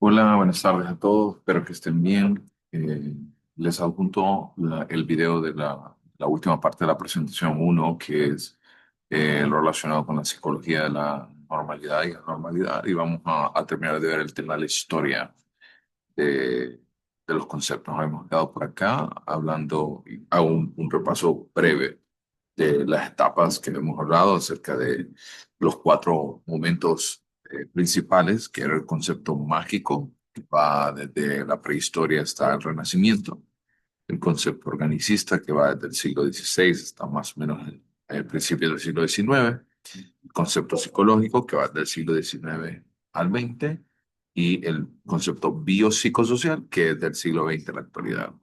Hola, buenas tardes a todos, espero que estén bien. Les adjunto el video de la última parte de la presentación uno, que es lo relacionado con la psicología de la normalidad y anormalidad, y vamos a terminar de ver el tema de la historia de, de los conceptos. Nos hemos quedado por acá hablando, y hago un repaso breve de las etapas que hemos hablado acerca de los cuatro momentos principales, que era el concepto mágico, que va desde la prehistoria hasta el Renacimiento, el concepto organicista, que va desde el siglo XVI hasta más o menos el principio del siglo XIX, el concepto psicológico, que va del siglo XIX al XX, y el concepto biopsicosocial, que es del siglo XX a la actualidad.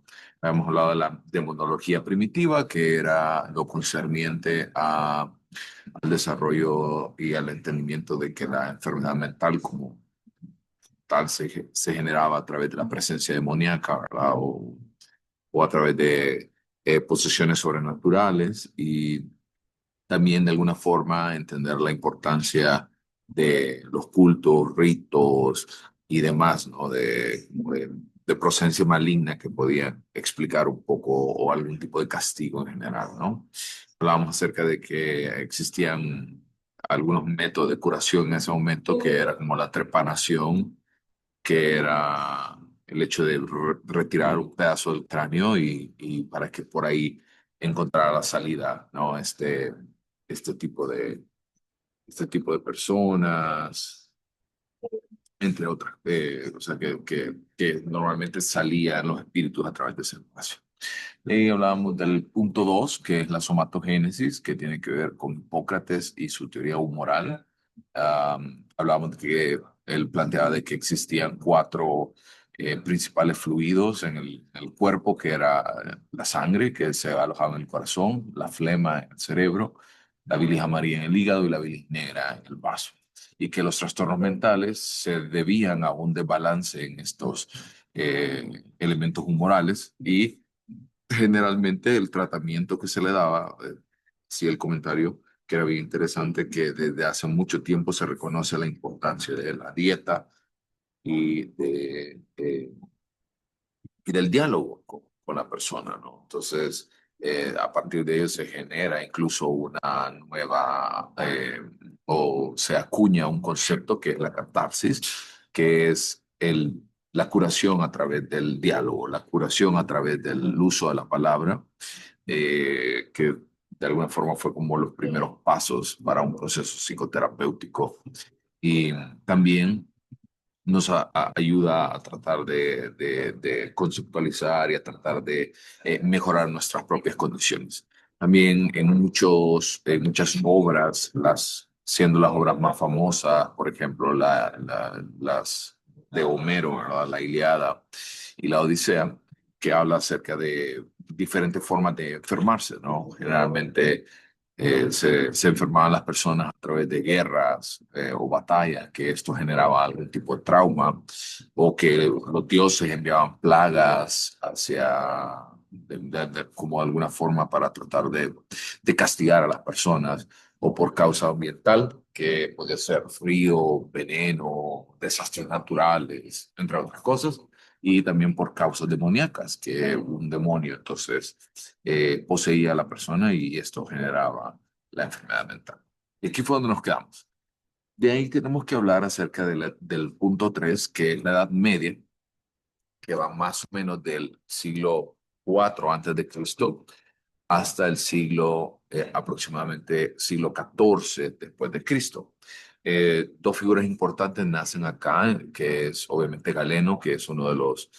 Hemos hablado de la demonología primitiva, que era lo concerniente al desarrollo y al entendimiento de que la enfermedad mental como tal se generaba a través de la presencia demoníaca, ¿verdad? O a través de posesiones sobrenaturales, y también de alguna forma entender la importancia de los cultos, ritos y demás, ¿no? De procedencia maligna que podían explicar un poco o algún tipo de castigo en general, ¿no? Hablábamos acerca de que existían algunos métodos de curación en ese momento, que era como la trepanación, que era el hecho de retirar un pedazo del cráneo y para que por ahí encontrara la salida, ¿no? Este tipo de, este tipo de personas, entre otras, o sea, que normalmente salían los espíritus a través de ese espacio. Y hablábamos del punto 2, que es la somatogénesis, que tiene que ver con Hipócrates y su teoría humoral. Hablábamos de que él planteaba de que existían cuatro principales fluidos en el cuerpo, que era la sangre, que se alojaba en el corazón, la flema en el cerebro, la bilis amarilla en el hígado y la bilis negra en el vaso. Y que los trastornos mentales se debían a un desbalance en estos elementos humorales, y generalmente el tratamiento que se le daba, sí, el comentario que era bien interesante, que desde hace mucho tiempo se reconoce la importancia de la dieta y, y del diálogo con la persona, ¿no? Entonces, a partir de ello se genera incluso una nueva, o se acuña un concepto que es la catarsis, que es la curación a través del diálogo, la curación a través del uso de la palabra, que de alguna forma fue como los primeros pasos para un proceso psicoterapéutico. Y también nos ayuda a tratar de conceptualizar y a tratar de mejorar nuestras propias condiciones. También en muchas obras, siendo las obras más famosas, por ejemplo, las de Homero, ¿verdad? La Ilíada y la Odisea, que habla acerca de diferentes formas de enfermarse, ¿no? Generalmente se enfermaban las personas a través de guerras o batallas, que esto generaba algún tipo de trauma, o que los dioses enviaban plagas hacia, como de alguna forma para tratar de castigar a las personas, o por causa ambiental, que puede ser frío, veneno, desastres naturales, entre otras cosas, y también por causas demoníacas, que un demonio entonces poseía a la persona y esto generaba la enfermedad mental. Y aquí fue donde nos quedamos. De ahí tenemos que hablar acerca del punto 3, que es la Edad Media, que va más o menos del siglo IV antes de Cristo hasta el siglo, aproximadamente siglo XIV después de Cristo. Dos figuras importantes nacen acá, que es obviamente Galeno, que es uno de los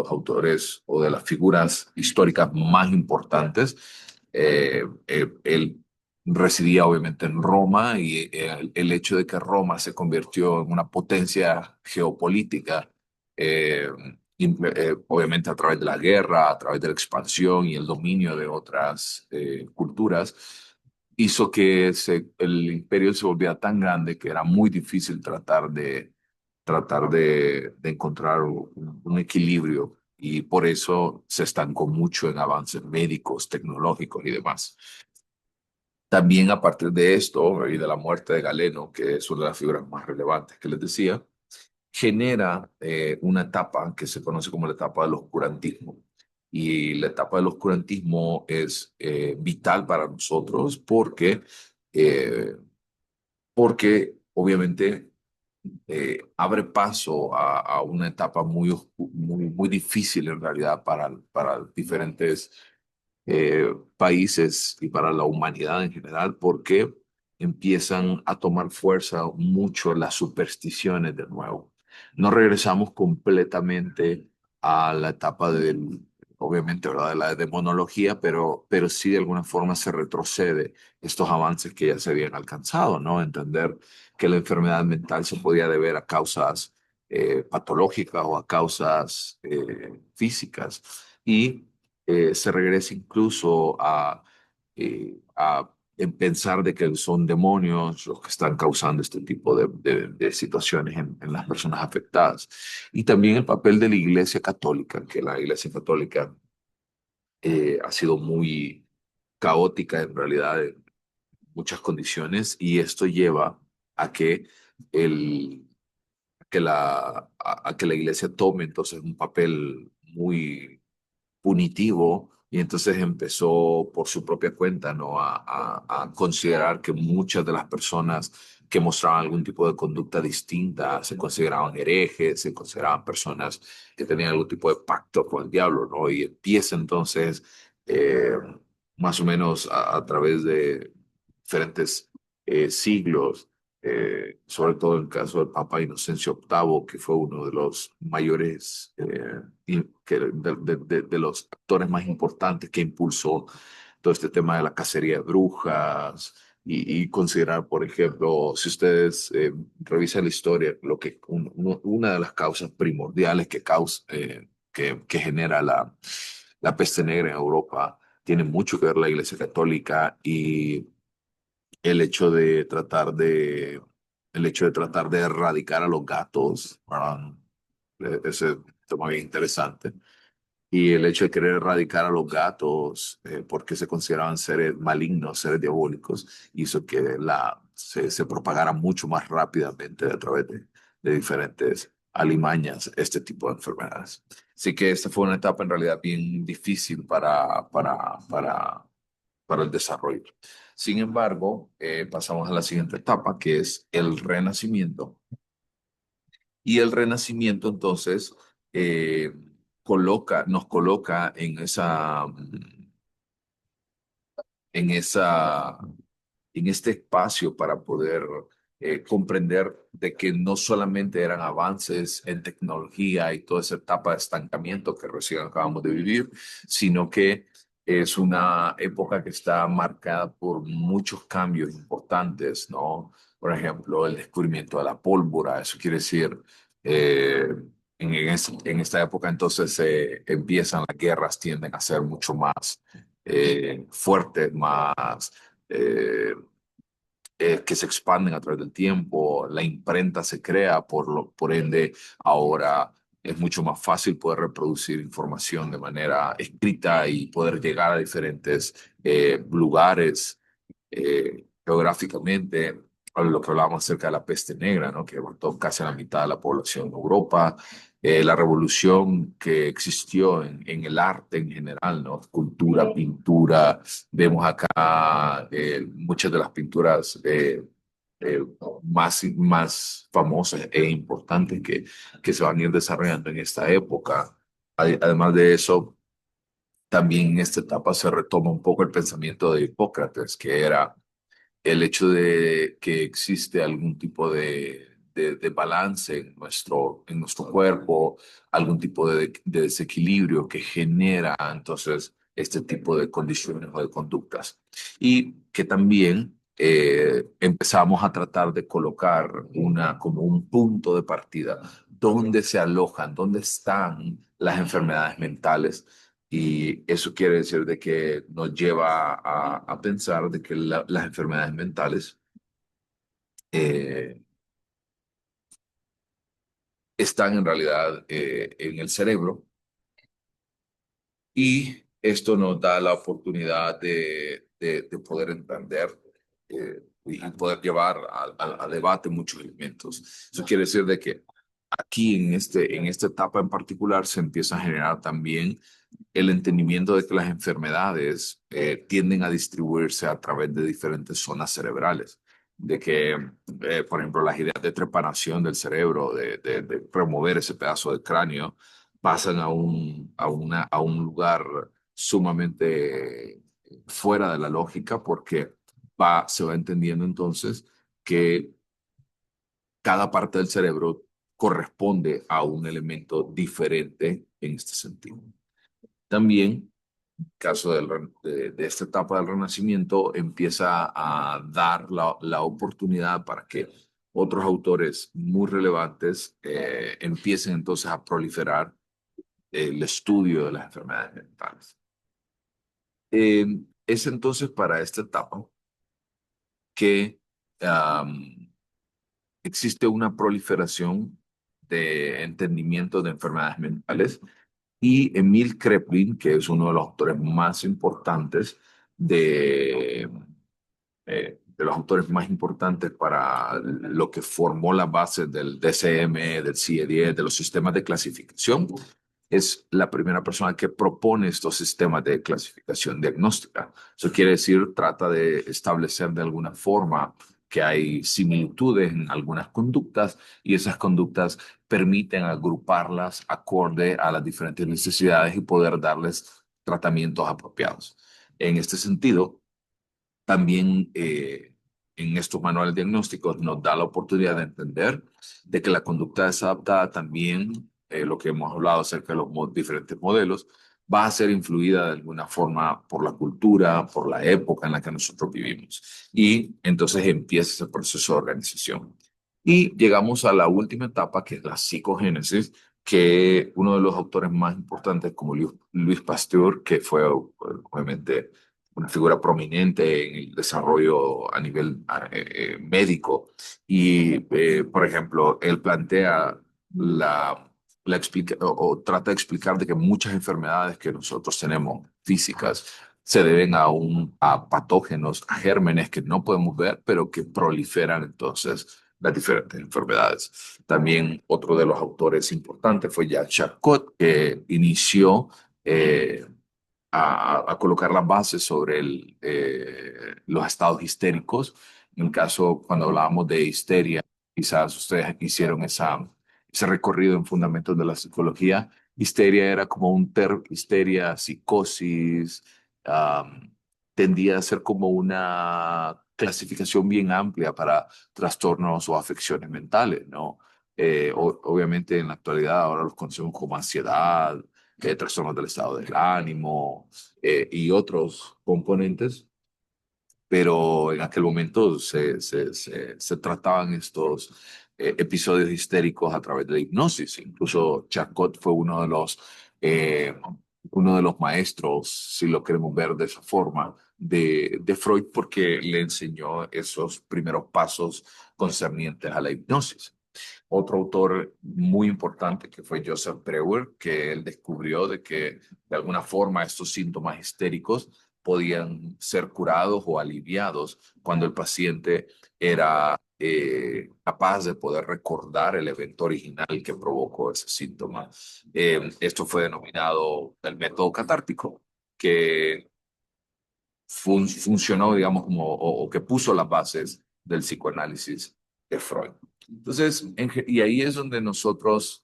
autores o de las figuras históricas más importantes. Él residía obviamente en Roma, y el hecho de que Roma se convirtió en una potencia geopolítica, eh, obviamente a través de la guerra, a través de la expansión y el dominio de otras culturas, hizo que el imperio se volviera tan grande que era muy difícil tratar de encontrar un equilibrio, y por eso se estancó mucho en avances médicos, tecnológicos y demás. También a partir de esto y de la muerte de Galeno, que es una de las figuras más relevantes que les decía, genera una etapa que se conoce como la etapa del oscurantismo. Y la etapa del oscurantismo es vital para nosotros eh, porque obviamente abre paso a una etapa muy difícil en realidad para diferentes países y para la humanidad en general, porque empiezan a tomar fuerza mucho las supersticiones de nuevo. No regresamos completamente a la etapa obviamente, ¿verdad? De la demonología, pero sí de alguna forma se retrocede estos avances que ya se habían alcanzado, ¿no? Entender que la enfermedad mental se podía deber a causas patológicas o a causas físicas. Y se regresa incluso en pensar de que son demonios los que están causando este tipo de situaciones en las personas afectadas. Y también el papel de la Iglesia Católica, que la Iglesia Católica ha sido muy caótica en realidad en muchas condiciones y esto lleva a que el, a que la Iglesia tome entonces un papel muy punitivo y entonces empezó por su propia cuenta, ¿no? A considerar que muchas de las personas que mostraban algún tipo de conducta distinta se consideraban herejes, se consideraban personas que tenían algún tipo de pacto con el diablo, ¿no? Y empieza entonces, eh, más o menos a través de diferentes siglos, sobre todo en el caso del Papa Inocencio octavo, que fue uno de los mayores de los actores más importantes que impulsó todo este tema de la cacería de brujas y considerar, por ejemplo, si ustedes revisan la historia, una de las causas primordiales que genera la peste negra en Europa tiene mucho que ver la Iglesia Católica y el hecho de tratar de, el hecho de tratar de erradicar a los gatos, ¿verdad? Ese tema bien interesante. Y el hecho de querer erradicar a los gatos porque se consideraban seres malignos, seres diabólicos, hizo que se propagara mucho más rápidamente a través de diferentes alimañas este tipo de enfermedades. Así que esta fue una etapa en realidad bien difícil para el desarrollo. Sin embargo, pasamos a la siguiente etapa, que es el renacimiento. Y el renacimiento entonces eh, nos coloca en esa, en este espacio para poder comprender de que no solamente eran avances en tecnología y toda esa etapa de estancamiento que recién acabamos de vivir, sino que es una época que está marcada por muchos cambios importantes, ¿no? Por ejemplo, el descubrimiento de la pólvora, eso quiere decir, eh, en esta época entonces empiezan las guerras, tienden a ser mucho más fuertes, más eh, que se expanden a través del tiempo, la imprenta se crea, por ende ahora es mucho más fácil poder reproducir información de manera escrita y poder llegar a diferentes lugares geográficamente. Lo que hablábamos acerca de la peste negra, ¿no? Que mató casi a la mitad de la población en Europa, la revolución que existió en el arte en general, ¿no? Cultura, pintura. Vemos acá muchas de las pinturas eh, más famosas e importantes que se van a ir desarrollando en esta época. Además de eso, también en esta etapa se retoma un poco el pensamiento de Hipócrates, que era el hecho de que existe algún tipo de balance en nuestro cuerpo, algún tipo de desequilibrio que genera entonces este tipo de condiciones o de conductas. Y que también empezamos a tratar de colocar como un punto de partida, dónde se alojan, dónde están las enfermedades mentales y eso quiere decir de que nos lleva a pensar de que las enfermedades mentales eh, están en realidad en el cerebro y esto nos da la oportunidad de poder entender y poder llevar a debate muchos elementos. Eso quiere decir de que aquí en esta etapa en particular se empieza a generar también el entendimiento de que las enfermedades tienden a distribuirse a través de diferentes zonas cerebrales, de que, por ejemplo, las ideas de trepanación del cerebro, de remover ese pedazo de cráneo, pasan a un lugar sumamente fuera de la lógica porque se va entendiendo entonces que cada parte del cerebro corresponde a un elemento diferente en este sentido. También caso de esta etapa del Renacimiento, empieza a dar la oportunidad para que otros autores muy relevantes empiecen entonces a proliferar el estudio de las enfermedades mentales. Eh, es entonces para esta etapa que um, existe una proliferación de entendimiento de enfermedades mentales y Emil Kraepelin, que es uno de los autores más importantes de de los autores más importantes para lo que formó la base del DCM, del CIE-10, de los sistemas de clasificación. Es la primera persona que propone estos sistemas de clasificación diagnóstica. Eso quiere decir, trata de establecer de alguna forma que hay similitudes en algunas conductas y esas conductas permiten agruparlas acorde a las diferentes necesidades y poder darles tratamientos apropiados. En este sentido, también en estos manuales diagnósticos nos da la oportunidad de entender de que la conducta desadaptada también, lo que hemos hablado acerca de los diferentes modelos, va a ser influida de alguna forma por la cultura, por la época en la que nosotros vivimos. Y entonces empieza ese proceso de organización. Y llegamos a la última etapa, que es la psicogénesis, que uno de los autores más importantes, como Luis Pasteur, que fue obviamente una figura prominente en el desarrollo a nivel médico. Y, por ejemplo, él plantea o trata de explicar de que muchas enfermedades que nosotros tenemos físicas se deben a patógenos, a gérmenes que no podemos ver, pero que proliferan entonces las diferentes enfermedades. También otro de los autores importantes fue Jacques Charcot, que inició a colocar las bases sobre los estados histéricos. En caso, cuando hablábamos de histeria, quizás ustedes hicieron ese recorrido en fundamentos de la psicología. Histeria era como histeria, psicosis, um, tendía a ser como una clasificación bien amplia para trastornos o afecciones mentales, ¿no? Obviamente en la actualidad ahora los conocemos como ansiedad, trastornos del estado del ánimo y otros componentes, pero en aquel momento se trataban estos episodios histéricos a través de la hipnosis. Incluso Charcot fue uno de los maestros, si lo queremos ver de esa forma, de Freud, porque le enseñó esos primeros pasos concernientes a la hipnosis. Otro autor muy importante que fue Joseph Breuer, que él descubrió de que de alguna forma estos síntomas histéricos podían ser curados o aliviados cuando el paciente era capaz de poder recordar el evento original que provocó ese síntoma. Esto fue denominado el método catártico, que funcionó, digamos, o que puso las bases del psicoanálisis de Freud. Entonces, y ahí es donde nosotros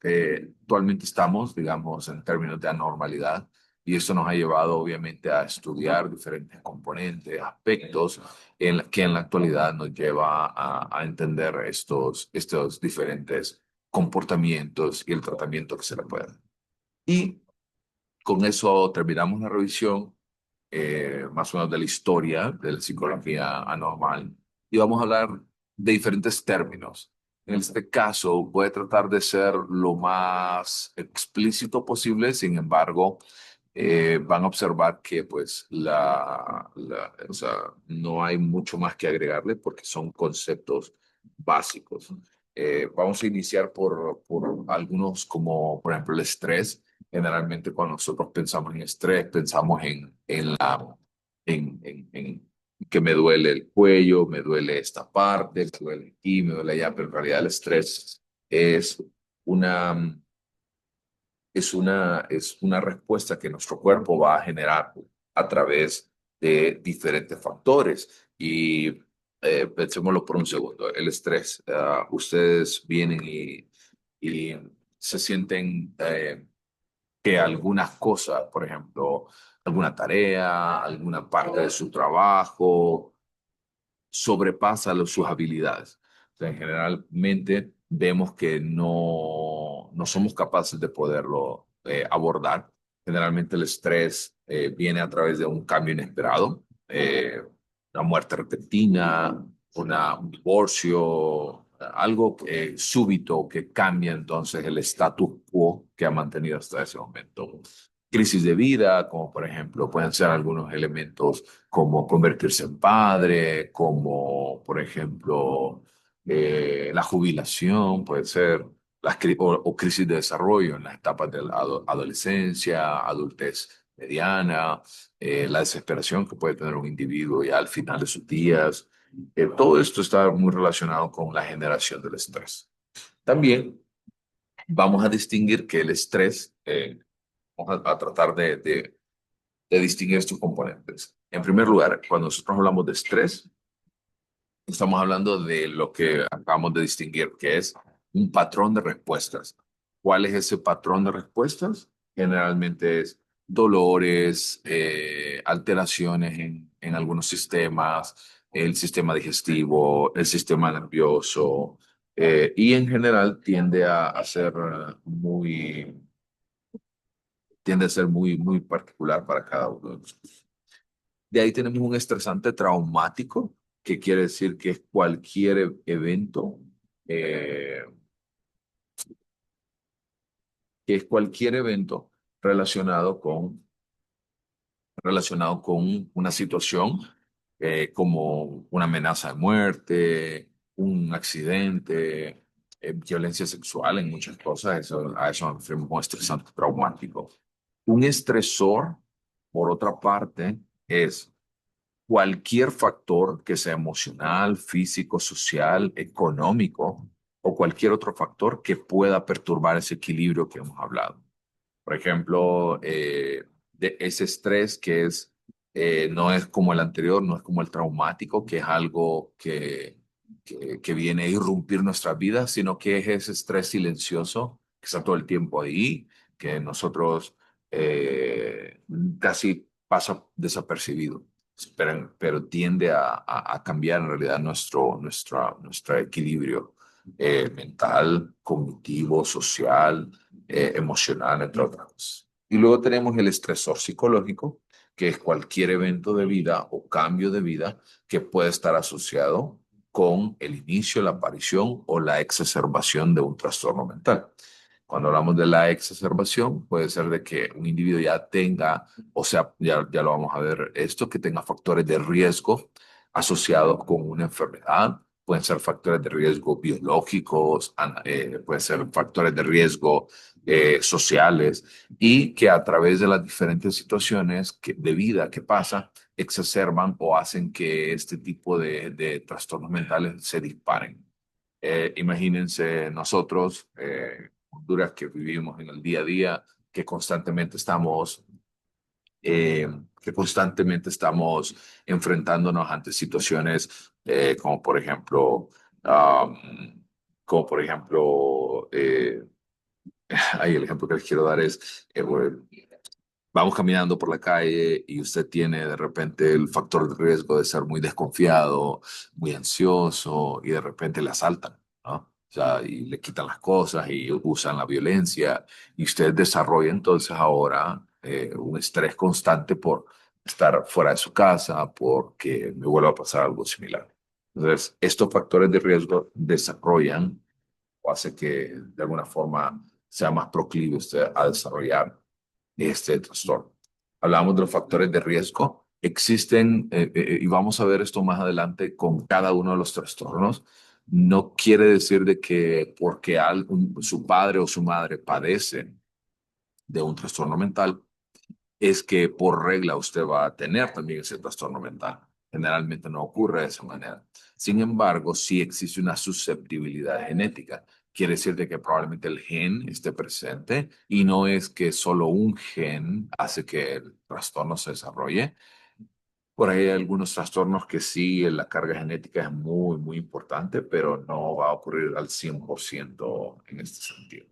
actualmente estamos, digamos, en términos de anormalidad, y esto nos ha llevado, obviamente, a estudiar diferentes componentes, aspectos, que en la actualidad nos lleva a entender estos diferentes comportamientos y el tratamiento que se le puede dar. Y con eso terminamos la revisión más o menos de la historia de la psicología anormal y vamos a hablar de diferentes términos. En este caso, voy a tratar de ser lo más explícito posible, sin embargo, van a observar que pues o sea, no hay mucho más que agregarle porque son conceptos básicos. Vamos a iniciar por algunos como, por ejemplo, el estrés. Generalmente cuando nosotros pensamos en estrés, pensamos en que me duele el cuello, me duele esta parte, me duele aquí, me duele allá, pero en realidad el estrés es una, es una respuesta que nuestro cuerpo va a generar a través de diferentes factores. Y pensémoslo por un segundo. El estrés. Ustedes vienen y se sienten que algunas cosas, por ejemplo, alguna tarea, alguna parte de su trabajo, sobrepasa sus habilidades. O sea, generalmente vemos que no somos capaces de poderlo abordar. Generalmente el estrés viene a través de un cambio inesperado, una muerte repentina, un divorcio, algo súbito que cambia entonces el status quo que ha mantenido hasta ese momento. Crisis de vida, como por ejemplo pueden ser algunos elementos como convertirse en padre, como por ejemplo la jubilación, puede ser o crisis de desarrollo en las etapas de la adolescencia, adultez mediana, la desesperación que puede tener un individuo ya al final de sus días. Todo esto está muy relacionado con la generación del estrés. También vamos a distinguir que el estrés, vamos a tratar de distinguir estos componentes. En primer lugar, cuando nosotros hablamos de estrés, estamos hablando de lo que acabamos de distinguir, que es un patrón de respuestas. ¿Cuál es ese patrón de respuestas? Generalmente es dolores, alteraciones en algunos sistemas, el sistema digestivo, el sistema nervioso, y en general a ser tiende a ser muy particular para cada uno de nosotros. De ahí tenemos un estresante traumático, que quiere decir que es cualquier evento, eh, que es cualquier evento relacionado relacionado con una situación como una amenaza de muerte, un accidente, violencia sexual en muchas cosas. A eso nos referimos como estresante traumático. Un estresor, por otra parte, es cualquier factor que sea emocional, físico, social, económico o cualquier otro factor que pueda perturbar ese equilibrio que hemos hablado. Por ejemplo, de ese estrés no es como el anterior, no es como el traumático, que es algo que viene a irrumpir nuestras vidas, sino que es ese estrés silencioso que está todo el tiempo ahí, que nosotros eh, casi pasa desapercibido, pero tiende a cambiar en realidad nuestro equilibrio mental, cognitivo, social, emocional, entre otras cosas. Y luego tenemos el estresor psicológico, que es cualquier evento de vida o cambio de vida que puede estar asociado con el inicio, la aparición o la exacerbación de un trastorno mental. Cuando hablamos de la exacerbación, puede ser de que un individuo ya tenga, o sea, ya lo vamos a ver esto, que tenga factores de riesgo asociados con una enfermedad. Pueden ser factores de riesgo biológicos, pueden ser factores de riesgo sociales, y que a través de las diferentes situaciones de vida que pasa, exacerban o hacen que este tipo de trastornos mentales se disparen. Imagínense nosotros, Honduras, que vivimos en el día a día, que constantemente estamos eh, que constantemente estamos enfrentándonos ante situaciones como por ejemplo, um, como por ejemplo, ahí el ejemplo que les quiero dar es, vamos caminando por la calle y usted tiene de repente el factor de riesgo de ser muy desconfiado, muy ansioso, y de repente le asaltan, ¿no? O sea, y le quitan las cosas y usan la violencia, y usted desarrolla entonces ahora un estrés constante por estar fuera de su casa, porque me vuelva a pasar algo similar. Entonces, estos factores de riesgo desarrollan o hace que de alguna forma sea más proclive usted a desarrollar este trastorno. Hablamos de los factores de riesgo. Existen, y vamos a ver esto más adelante con cada uno de los trastornos. No quiere decir de que porque su padre o su madre padecen de un trastorno mental, es que por regla usted va a tener también ese trastorno mental. Generalmente no ocurre de esa manera. Sin embargo, sí existe una susceptibilidad genética, quiere decir de que probablemente el gen esté presente y no es que solo un gen hace que el trastorno se desarrolle. Por ahí hay algunos trastornos que sí, la carga genética es muy, muy importante, pero no va a ocurrir al 100% en este sentido.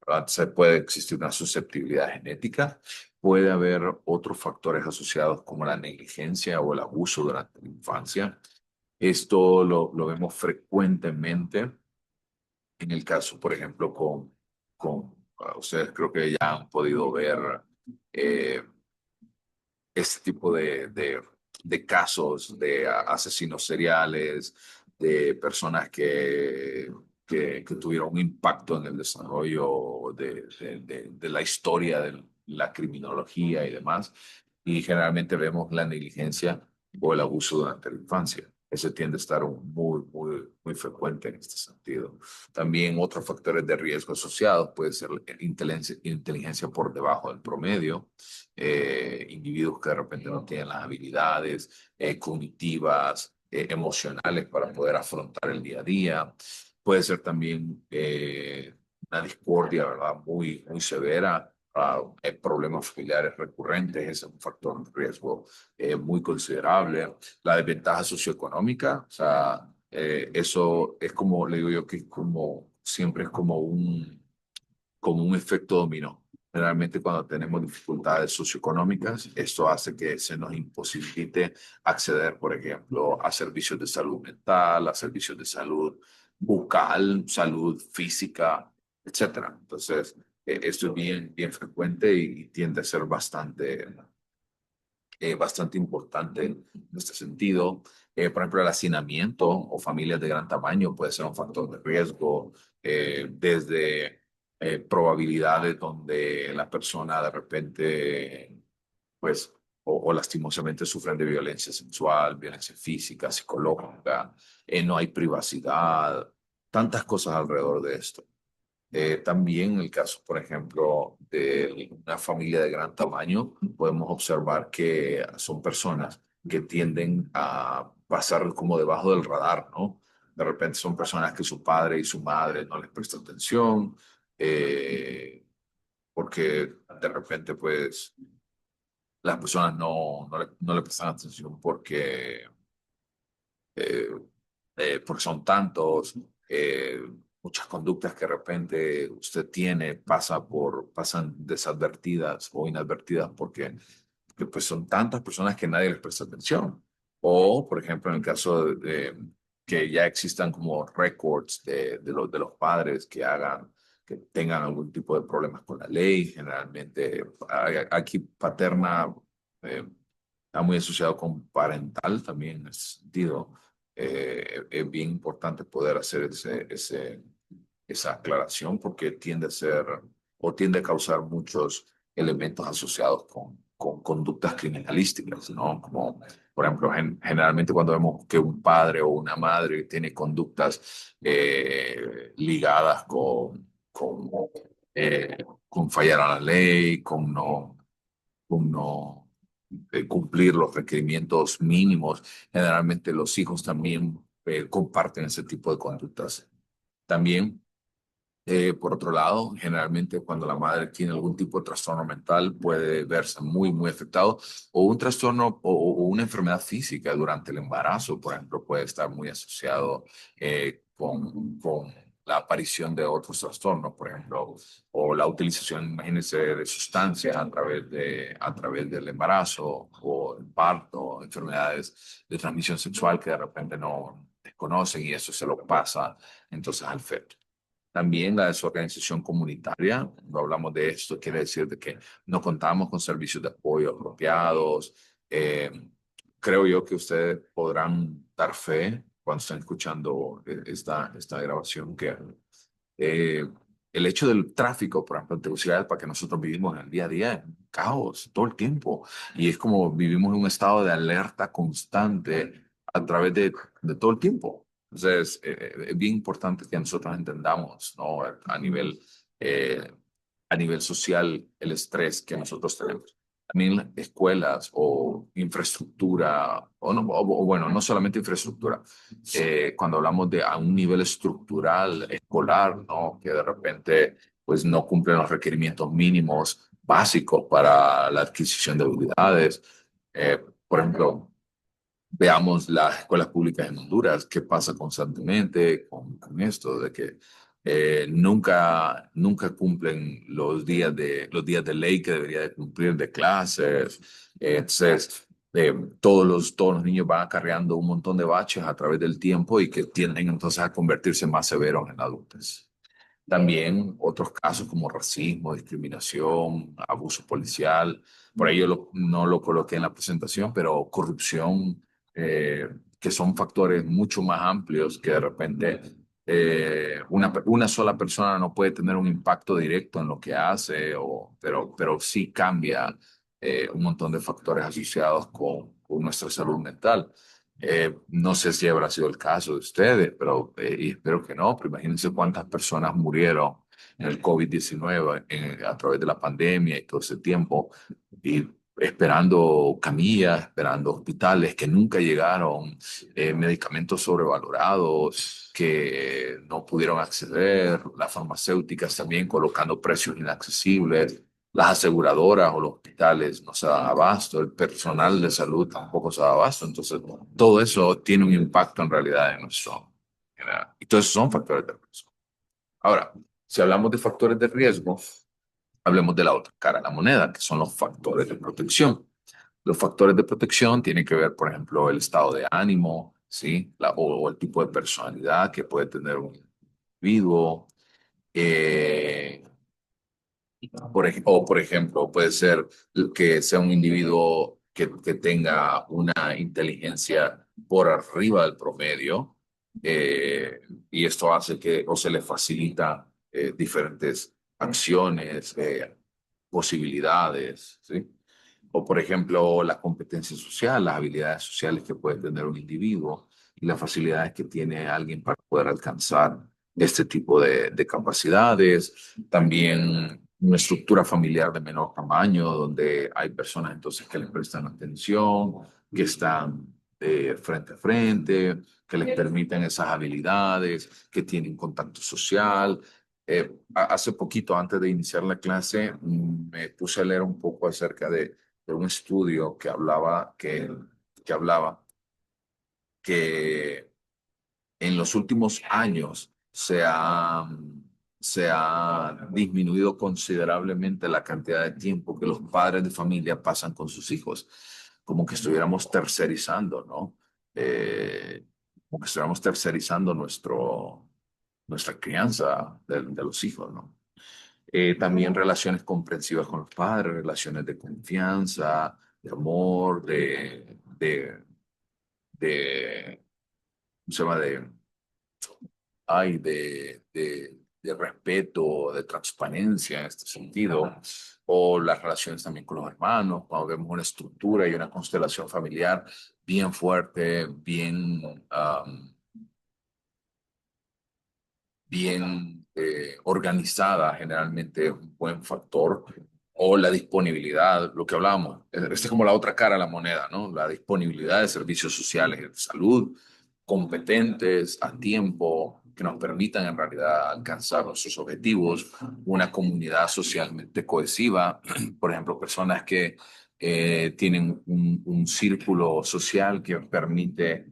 ¿Verdad? Se puede existir una susceptibilidad genética, puede haber otros factores asociados como la negligencia o el abuso durante la infancia. Esto lo vemos frecuentemente en el caso, por ejemplo, ustedes creo que ya han podido ver eh, este tipo de casos de asesinos seriales, de personas que tuvieron un impacto en el desarrollo de la historia de la criminología y demás. Y generalmente vemos la negligencia o el abuso durante la infancia. Ese tiende a estar muy, muy, muy frecuente en este sentido. También otros factores de riesgo asociados puede ser inteligencia por debajo del promedio, individuos que de repente no tienen las habilidades cognitivas, emocionales para poder afrontar el día a día. Puede ser también una discordia, ¿verdad? Muy, muy severa. Problemas familiares recurrentes, ese es un factor de riesgo muy considerable. La desventaja socioeconómica, o sea, eso es como, le digo yo, que es como, siempre es como un efecto dominó. Generalmente cuando tenemos dificultades socioeconómicas, esto hace que se nos imposibilite acceder, por ejemplo, a servicios de salud mental, a servicios de salud bucal, salud física, etcétera. Entonces, esto es bien, bien frecuente y tiende a ser bastante importante en este sentido. Por ejemplo, el hacinamiento o familias de gran tamaño puede ser un factor de riesgo, desde probabilidades donde la persona de repente, pues, o lastimosamente sufren de violencia sexual, violencia física, psicológica, no hay privacidad, tantas cosas alrededor de esto. También en el caso, por ejemplo, de una familia de gran tamaño, podemos observar que son personas que tienden a pasar como debajo del radar, ¿no? De repente son personas que su padre y su madre no les prestan atención, porque de repente, pues, las personas no le prestan atención eh, porque son tantos, muchas conductas que de repente usted tiene pasan desadvertidas o inadvertidas porque pues son tantas personas que nadie les presta atención. O, por ejemplo, en el caso que ya existan como records de los padres que tengan algún tipo de problemas con la ley, generalmente aquí paterna está muy asociado con parental también en ese sentido. Es bien importante poder hacer esa aclaración porque tiende a ser o tiende a causar muchos elementos asociados con conductas criminalísticas, ¿no? Como, por ejemplo, generalmente cuando vemos que un padre o una madre tiene conductas ligadas con fallar a la ley, con no cumplir los requerimientos mínimos. Generalmente los hijos también comparten ese tipo de conductas. También, por otro lado, generalmente cuando la madre tiene algún tipo de trastorno mental puede verse muy, muy afectado o un trastorno o una enfermedad física durante el embarazo, por ejemplo, puede estar muy asociado con la aparición de otros trastornos, por ejemplo, o la utilización, imagínense, de sustancias a través del embarazo o el parto, enfermedades de transmisión sexual que de repente no desconocen y eso se lo pasa entonces al feto. También la desorganización comunitaria, cuando hablamos de esto, quiere decir de que no contamos con servicios de apoyo apropiados. Eh, Creo yo que ustedes podrán dar fe cuando estén escuchando esta grabación que eh, el hecho del tráfico, por ejemplo, en Tegucigalpa, que nosotros vivimos en el día a día, es un caos todo el tiempo. Y es como vivimos en un estado de alerta constante a través de todo el tiempo. Entonces, es bien importante que nosotros entendamos, ¿no? Eh, a nivel social, el estrés que nosotros tenemos. también escuelas o infraestructura, o, no, o bueno, no solamente infraestructura, cuando hablamos de a un nivel estructural escolar, ¿no? Que de repente pues no cumplen los requerimientos mínimos básicos para la adquisición de habilidades. Por ejemplo, veamos las escuelas públicas en Honduras, qué pasa constantemente con esto, de que nunca cumplen los días de ley que debería de cumplir de clases. Entonces, todos los niños van acarreando un montón de baches a través del tiempo y que tienden entonces a convertirse más severos en adultos. También otros casos como racismo, discriminación, abuso policial. Por ahí no lo coloqué en la presentación, pero corrupción, que son factores mucho más amplios que de repente una sola persona no puede tener un impacto directo en lo que hace, pero sí cambia un montón de factores asociados con nuestra salud mental. No sé si habrá sido el caso de ustedes, pero y espero que no, pero imagínense cuántas personas murieron en el COVID-19 a través de la pandemia y todo ese tiempo, y esperando camillas, esperando hospitales que nunca llegaron, medicamentos sobrevalorados que no pudieron acceder, las farmacéuticas también colocando precios inaccesibles, las aseguradoras o los hospitales no se dan abasto, el personal de salud tampoco se da abasto. Entonces, todo eso tiene un impacto en realidad en nuestro. Y todos esos son factores de riesgo. Ahora, si hablamos de factores de riesgo, hablemos de la otra cara de la moneda, que son los factores de protección. Los factores de protección tienen que ver, por ejemplo, el estado de ánimo, ¿sí? O el tipo de personalidad que puede tener un individuo. Eh, o, por ejemplo, puede ser que sea un individuo que tenga una inteligencia por arriba del promedio, y esto hace que o se le facilita diferentes acciones, posibilidades, ¿sí? O, por ejemplo, la competencia social, las habilidades sociales que puede tener un individuo y las facilidades que tiene alguien para poder alcanzar este tipo de capacidades. También una estructura familiar de menor tamaño, donde hay personas entonces que les prestan atención, que están frente a frente, que les permiten esas habilidades, que tienen contacto social. Hace poquito, antes de iniciar la clase, me puse a leer un poco acerca de un estudio que hablaba que en los últimos años se ha disminuido considerablemente la cantidad de tiempo que los padres de familia pasan con sus hijos, como que estuviéramos tercerizando, ¿no? Como que estuviéramos tercerizando nuestra crianza de los hijos, ¿no? También relaciones comprensivas con los padres, relaciones de confianza, de amor, de, ¿cómo se llama? De respeto, de transparencia en este sentido, o las relaciones también con los hermanos, cuando vemos una estructura y una constelación familiar bien fuerte, bien organizada, generalmente es un buen factor, o la disponibilidad, lo que hablábamos. Esta es como la otra cara de la moneda, ¿no? La disponibilidad de servicios sociales de salud, competentes, a tiempo, que nos permitan en realidad alcanzar nuestros objetivos, una comunidad socialmente cohesiva, por ejemplo, personas que tienen un círculo social que permite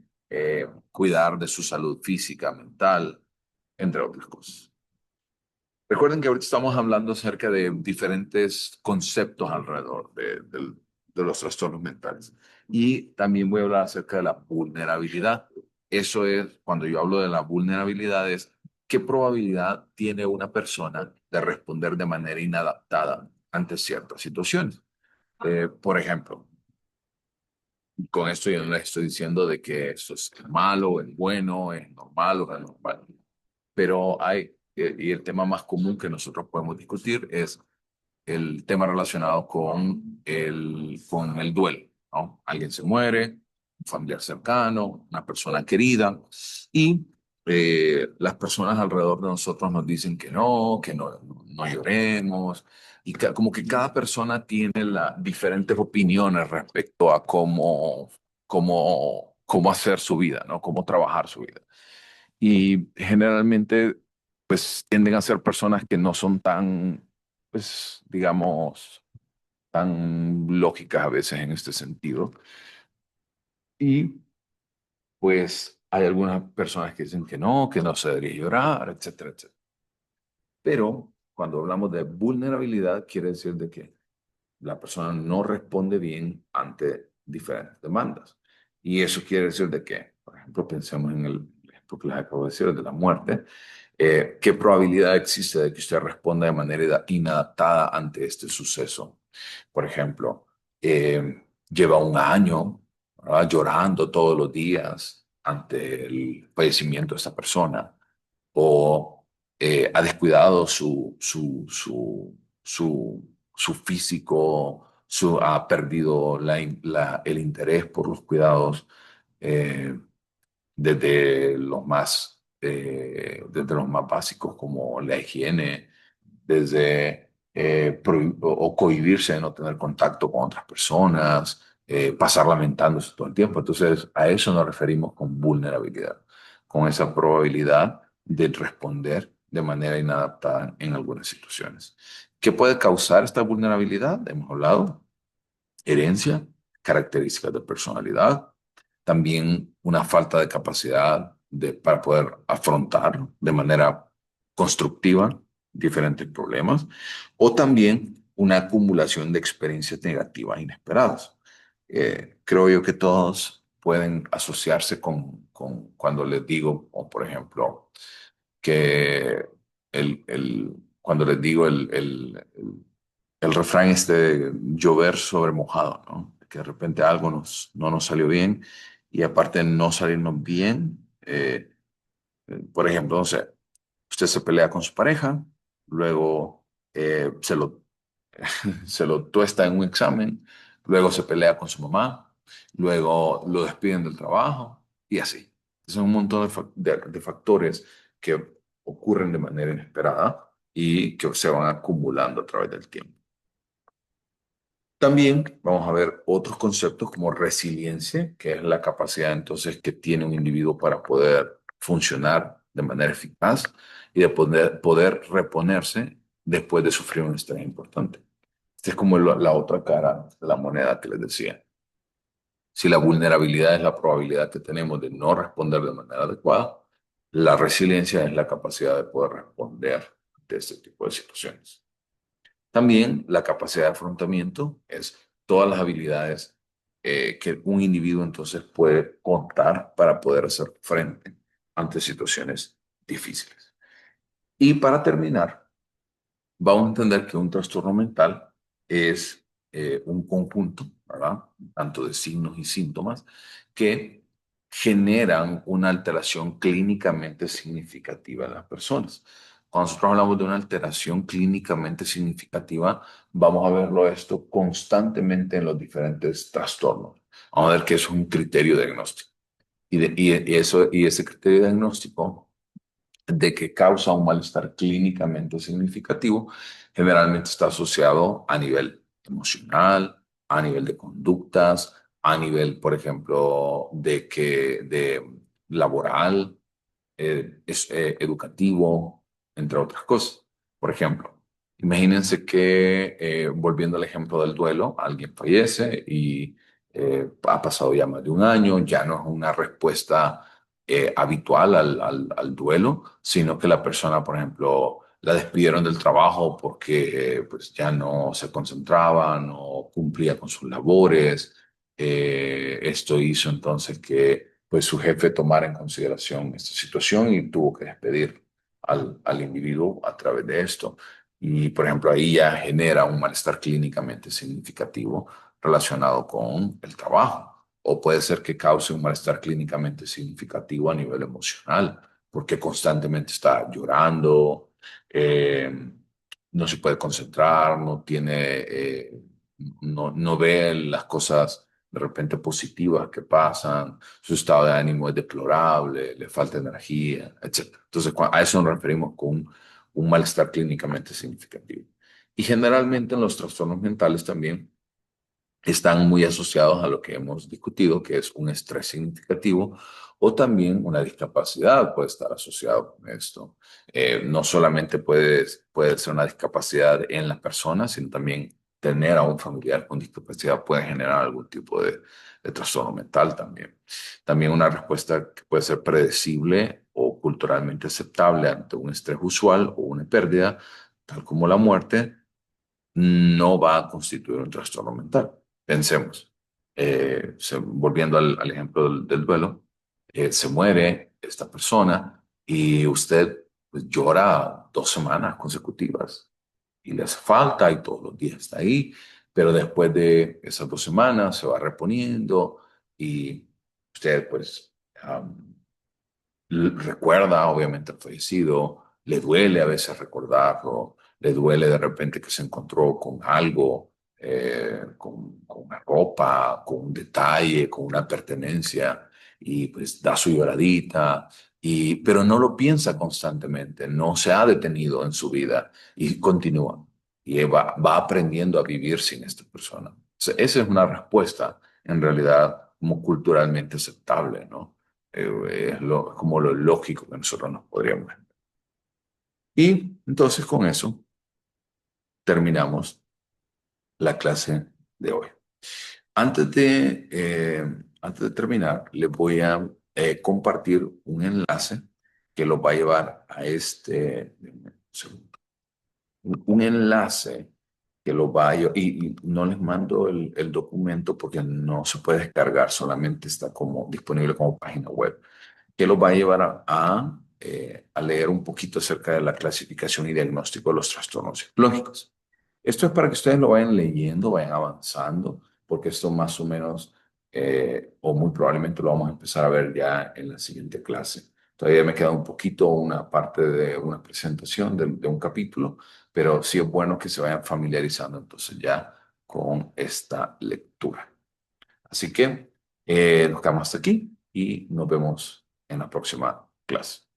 cuidar de su salud física, mental, entre otras cosas. Recuerden que ahorita estamos hablando acerca de diferentes conceptos alrededor de los trastornos mentales. Y también voy a hablar acerca de la vulnerabilidad. Eso es, cuando yo hablo de la vulnerabilidad, es qué probabilidad tiene una persona de responder de manera inadaptada ante ciertas situaciones. Por ejemplo, con esto yo no les estoy diciendo de que esto es malo, es bueno, es normal o no es normal, pero hay, y el tema más común que nosotros podemos discutir es el tema relacionado con el duelo, ¿no? Alguien se muere, un familiar cercano, una persona querida, y las personas alrededor de nosotros nos dicen que no, no lloremos, y como que cada persona tiene diferentes opiniones respecto a cómo hacer su vida, ¿no? Cómo trabajar su vida. Y generalmente, pues tienden a ser personas que no son tan, pues, digamos, tan lógicas a veces en este sentido. Y pues hay algunas personas que no se debería llorar, etcétera, etcétera. Pero cuando hablamos de vulnerabilidad, quiere decir de que la persona no responde bien ante diferentes demandas. Y eso quiere decir de que, por ejemplo, pensemos en el ejemplo que les acabo de decir de la muerte. ¿Qué probabilidad existe de que usted responda de manera inadaptada ante este suceso? Por ejemplo, lleva un año, ¿verdad?, llorando todos los días ante el fallecimiento de esta persona, o ha descuidado su físico, ha perdido el interés por los cuidados, eh, desde los más básicos como la higiene, desde o cohibirse de no tener contacto con otras personas, pasar lamentándose todo el tiempo. Entonces, a eso nos referimos con vulnerabilidad, con esa probabilidad de responder de manera inadaptada en algunas situaciones. ¿Qué puede causar esta vulnerabilidad? Hemos hablado: herencia, características de personalidad, también una falta de capacidad para poder afrontar de manera constructiva diferentes problemas, o también una acumulación de experiencias negativas inesperadas. Creo yo que todos pueden asociarse con cuando les digo, o por ejemplo, que cuando les digo el refrán este de llover sobre mojado, ¿no? Que de repente algo no nos salió bien, y aparte de no salirnos bien, por ejemplo, no sé, usted se pelea con su pareja, luego se lo tuesta en un examen, luego se pelea con su mamá, luego lo despiden del trabajo y así. Son un montón de factores que ocurren de manera inesperada y que se van acumulando a través del tiempo. También vamos a ver otros conceptos como resiliencia, que es la capacidad entonces que tiene un individuo para poder funcionar de manera eficaz y de poder reponerse después de sufrir un estrés importante. Esta es como la otra cara de la moneda que les decía. Si la vulnerabilidad es la probabilidad que tenemos de no responder de manera adecuada, la resiliencia es la capacidad de poder responder ante este tipo de situaciones. También la capacidad de afrontamiento es todas las habilidades que un individuo entonces puede contar para poder hacer frente ante situaciones difíciles. Y para terminar, vamos a entender que un trastorno mental es un conjunto, ¿verdad?, tanto de signos y síntomas que generan una alteración clínicamente significativa en las personas. Cuando nosotros hablamos de una alteración clínicamente significativa, vamos a verlo esto constantemente en los diferentes trastornos. Vamos a ver que es un criterio diagnóstico. Y ese criterio diagnóstico de que causa un malestar clínicamente significativo, generalmente está asociado a nivel emocional, a nivel de conductas, a nivel, por ejemplo, de laboral, educativo, entre otras cosas. Por ejemplo, imagínense que, volviendo al ejemplo del duelo, alguien fallece y ha pasado ya más de un año, ya no es una respuesta habitual al duelo, sino que la persona, por ejemplo, la despidieron del trabajo porque pues ya no se concentraba, no cumplía con sus labores. Esto hizo entonces que pues su jefe tomara en consideración esta situación y tuvo que despedir al individuo a través de esto. Y, por ejemplo, ahí ya genera un malestar clínicamente significativo relacionado con el trabajo. O puede ser que cause un malestar clínicamente significativo a nivel emocional, porque constantemente está llorando, no se puede concentrar, no ve las cosas de repente positivas que pasan, su estado de ánimo es deplorable, le falta energía, etc. Entonces, a eso nos referimos con un malestar clínicamente significativo. Y generalmente en los trastornos mentales también están muy asociados a lo que hemos discutido, que es un estrés significativo o también una discapacidad puede estar asociado con esto. No solamente puede ser una discapacidad en la persona, sino también tener a un familiar con discapacidad puede generar algún tipo de trastorno mental también. También una respuesta que puede ser predecible o culturalmente aceptable ante un estrés usual o una pérdida, tal como la muerte, no va a constituir un trastorno mental. Pensemos, volviendo al ejemplo del duelo, se muere esta persona y usted pues, llora 2 semanas consecutivas y le hace falta y todos los días está ahí, pero después de esas 2 semanas se va reponiendo y usted pues recuerda obviamente al fallecido, le duele a veces recordarlo, le duele de repente que se encontró con algo, con una ropa, con un detalle, con una pertenencia, y pues da su lloradita, pero no lo piensa constantemente, no se ha detenido en su vida y continúa. Y va aprendiendo a vivir sin esta persona. O sea, esa es una respuesta, en realidad, como culturalmente aceptable, ¿no? Es como lo lógico que nosotros nos podríamos. Y entonces con eso terminamos la clase de hoy. Antes antes de terminar, les voy a compartir un enlace que los va a llevar a un segundo, un enlace que los va a llevar, y no les mando el documento porque no se puede descargar, solamente está como disponible como página web que los va a llevar a leer un poquito acerca de la clasificación y diagnóstico de los trastornos psicológicos. Esto es para que ustedes lo vayan leyendo, vayan avanzando, porque esto más o menos, o muy probablemente lo vamos a empezar a ver ya en la siguiente clase. Todavía me queda un poquito una parte de una presentación de un capítulo, pero sí es bueno que se vayan familiarizando entonces ya con esta lectura. Así que nos quedamos hasta aquí y nos vemos en la próxima clase.